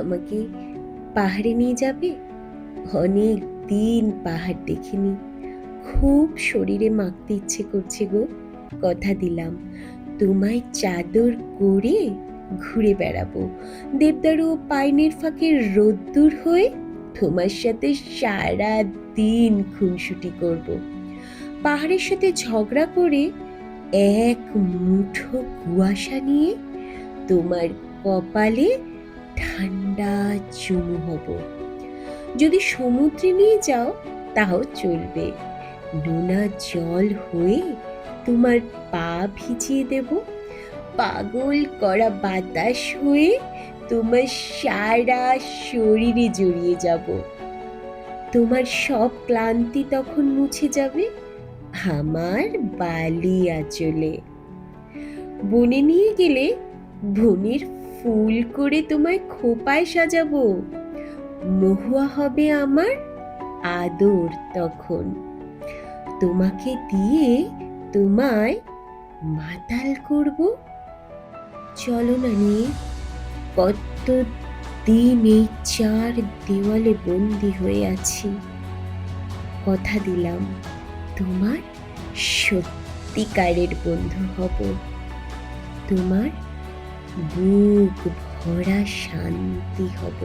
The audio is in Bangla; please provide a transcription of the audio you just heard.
আমাকে পাহাড়ে নিয়ে যাবে? অনেক দিন পাহাড় দেখিনি, খুব শরীরে মাখতে ইচ্ছে করছে গো। কথা দিলাম, তোমায় চাদর করে ঘুরে বেড়াবো। দেবদারু ও পাইনের ফাঁকে রোদ্দুর হয়ে তোমার সাথে সারা দিন খুনসুটি করব। পাহাড়ের সাথে ঝগড়া করে এক মুঠো কুয়াশা নিয়ে তোমার কপালে ঠান্ডা চুমু হব। যদি সমুদ্রে নিয়ে যাও তাও চলবে, নোনা জল হয়ে তোমার পা ভিজিয়ে দেব। পাগল করা বাতাস হয়ে তোমার সারা শরীরে জড়িয়ে যাব। তোমার সব ক্লান্তি তখন মুছে যাবে আমার বালি আঁচলে। বনে নিয়ে গেলে বনের ফুল করে তোমায় খোপায় সাজাবো। মহুয়া হবে আমার আদর তখন, তোমাকে দিয়ে তোমায় মাতাল করব। চলো না নিয়ে, কত দিন এই চার দেওয়ালে বন্দি হয়ে আছি। কথা দিলাম, তোমার সত্যিকারের বন্ধু হব, তোমার বুক ভরা শান্তি হব।